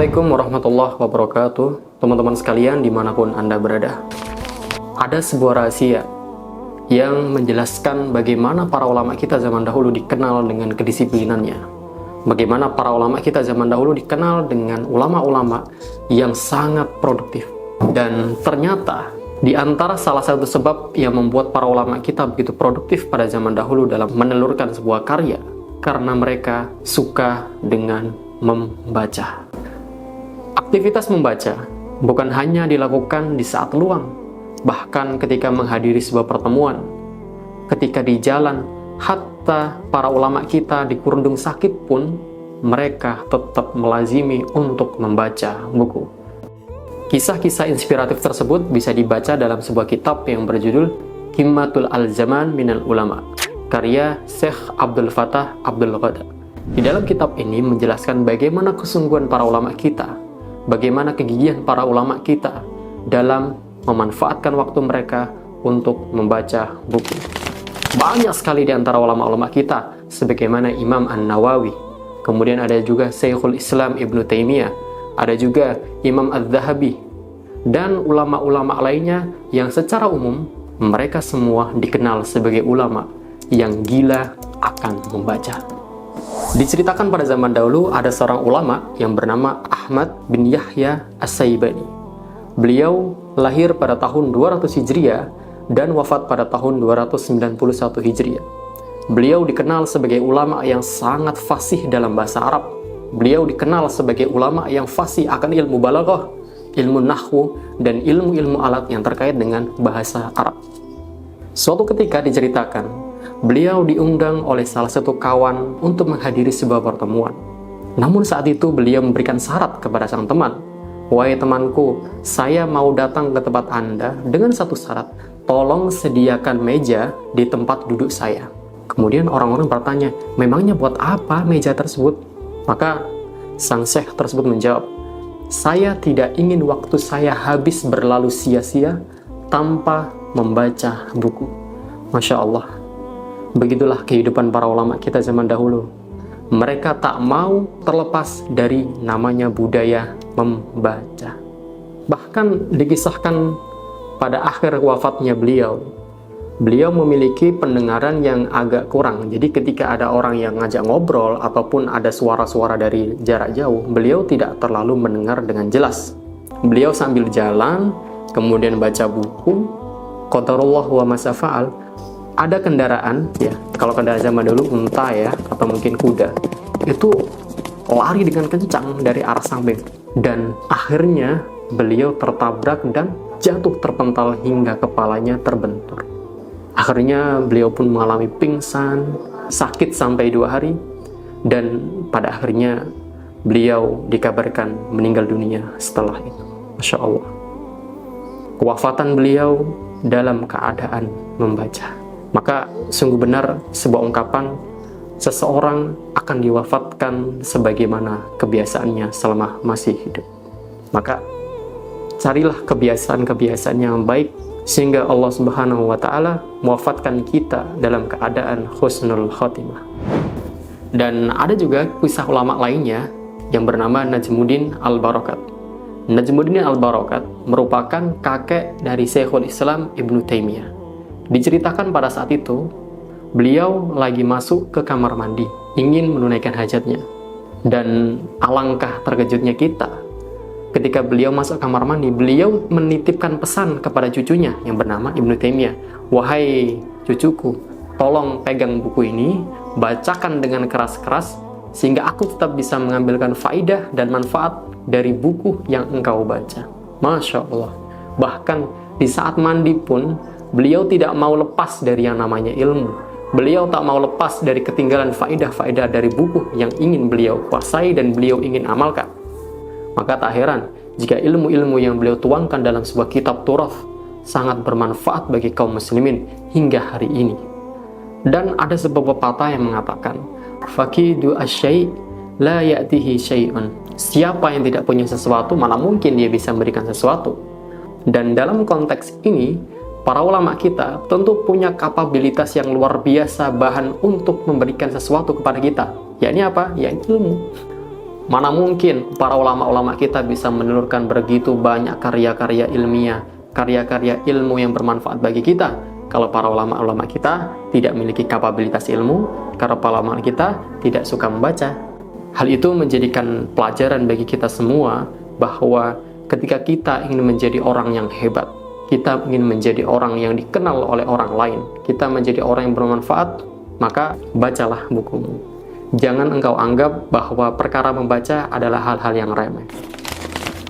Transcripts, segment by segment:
Assalamualaikum warahmatullahi wabarakatuh. Teman-teman sekalian dimanapun Anda berada, ada sebuah rahasia yang menjelaskan bagaimana para ulama kita zaman dahulu dikenal dengan kedisiplinannya. Bagaimana para ulama kita zaman dahulu dikenal dengan ulama-ulama yang sangat produktif. Dan ternyata di antara salah satu sebab yang membuat para ulama kita begitu produktif pada zaman dahulu dalam menelurkan sebuah karya, karena mereka suka dengan membaca. Aktivitas membaca bukan hanya dilakukan di saat luang, bahkan ketika menghadiri sebuah pertemuan, ketika di jalan, hatta para ulama kita di kurundung sakit pun mereka tetap melazimi untuk membaca buku. Kisah-kisah inspiratif tersebut bisa dibaca dalam sebuah kitab yang berjudul Qimmatul Al-Zaman Minal Ulama, karya Syekh Abdul Fattah Abdul Ghada. Di dalam kitab ini menjelaskan bagaimana kesungguhan para ulama kita, bagaimana kegigihan para ulama kita dalam memanfaatkan waktu mereka untuk membaca buku. Banyak sekali di antara ulama-ulama kita, sebagaimana Imam An-Nawawi, kemudian ada juga Syekhul Islam Ibnu Taimiyah, ada juga Imam Az-Zahabi, dan ulama-ulama lainnya yang secara umum mereka semua dikenal sebagai ulama yang gila akan membaca. Diceritakan pada zaman dahulu ada seorang ulama yang bernama Ahmad bin Yahya As-Saibani. Beliau lahir pada tahun 200 Hijriah dan wafat pada tahun 291 Hijriah. Beliau dikenal sebagai ulama yang sangat fasih dalam bahasa Arab. Beliau dikenal sebagai ulama yang fasih akan ilmu balaghah, ilmu nahwu, dan ilmu-ilmu alat yang terkait dengan bahasa Arab. Suatu ketika diceritakan, beliau diundang oleh salah satu kawan untuk menghadiri sebuah pertemuan. Namun saat itu beliau memberikan syarat kepada sang teman. "Wahai temanku, saya mau datang ke tempat Anda dengan satu syarat. Tolong sediakan meja di tempat duduk saya." Kemudian orang-orang bertanya, "Memangnya buat apa meja tersebut?" Maka sang syekh tersebut menjawab, "Saya tidak ingin waktu saya habis berlalu sia-sia tanpa membaca buku." Masya Allah. Begitulah kehidupan para ulama kita zaman dahulu. Mereka tak mau terlepas dari namanya budaya membaca. Bahkan dikisahkan pada akhir wafatnya beliau memiliki pendengaran yang agak kurang. Jadi ketika ada orang yang ngajak ngobrol ataupun ada suara-suara dari jarak jauh, beliau tidak terlalu mendengar dengan jelas. Beliau sambil jalan, kemudian baca buku, qadarullah wa masafa'al. Ada kendaraan, ya, kalau kendaraan zaman dulu unta ya, atau mungkin kuda, itu lari dengan kencang dari arah samping, dan akhirnya beliau tertabrak dan jatuh terpental hingga kepalanya terbentur. Akhirnya beliau pun mengalami pingsan, sakit sampai 2 hari, dan pada akhirnya beliau dikabarkan meninggal dunia setelah itu. Masya Allah. Kewafatan beliau dalam keadaan membaca. Maka sungguh benar sebuah ungkapan, seseorang akan diwafatkan sebagaimana kebiasaannya selama masih hidup. Maka carilah kebiasaan-kebiasaan yang baik sehingga Allah Subhanahu wa taala mewafatkan kita dalam keadaan husnul khotimah. Dan ada juga kisah ulama lainnya yang bernama Najmuddin Al-Barakat. Najmuddin Al-Barakat merupakan kakek dari Syekhul Islam Ibnu Taimiyah. Diceritakan pada saat itu, beliau lagi masuk ke kamar mandi, ingin menunaikan hajatnya. Dan alangkah terkejutnya kita, ketika beliau masuk kamar mandi, beliau menitipkan pesan kepada cucunya yang bernama Ibnu Taimiyah. "Wahai cucuku, tolong pegang buku ini, bacakan dengan keras-keras, sehingga aku tetap bisa mengambilkan faidah dan manfaat dari buku yang engkau baca." Masya Allah. Bahkan di saat mandi pun, beliau tidak mau lepas dari yang namanya ilmu. Beliau tak mau lepas dari ketinggalan faedah-faedah dari buku yang ingin beliau kuasai dan beliau ingin amalkan. Maka tak heran jika ilmu-ilmu yang beliau tuangkan dalam sebuah kitab Turath sangat bermanfaat bagi kaum muslimin hingga hari ini. Dan ada sebuah pepatah yang mengatakan, "Faqidu asy-syai' la ya'tihi syai'un." Siapa yang tidak punya sesuatu, mana mungkin dia bisa memberikan sesuatu. Dan dalam konteks ini, para ulama kita tentu punya kapabilitas yang luar biasa bahan untuk memberikan sesuatu kepada kita. Yakni apa? Yakni ilmu. Mana mungkin para ulama-ulama kita bisa menelurkan begitu banyak karya-karya ilmiah, karya-karya ilmu yang bermanfaat bagi kita, kalau para ulama-ulama kita tidak memiliki kapabilitas ilmu, karena para ulama kita tidak suka membaca. Hal itu menjadikan pelajaran bagi kita semua bahwa ketika kita ingin menjadi orang yang hebat, kita ingin menjadi orang yang dikenal oleh orang lain, kita menjadi orang yang bermanfaat, maka bacalah bukumu. Jangan engkau anggap bahwa perkara membaca adalah hal-hal yang remeh.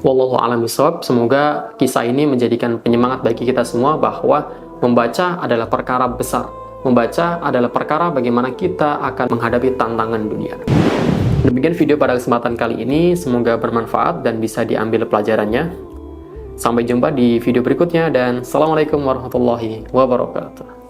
Wallahu a'lam bishawab. Semoga kisah ini menjadikan penyemangat bagi kita semua bahwa membaca adalah perkara besar. Membaca adalah perkara bagaimana kita akan menghadapi tantangan dunia. Demikian video pada kesempatan kali ini, semoga bermanfaat dan bisa diambil pelajarannya. Sampai jumpa di video berikutnya dan Assalamualaikum warahmatullahi wabarakatuh.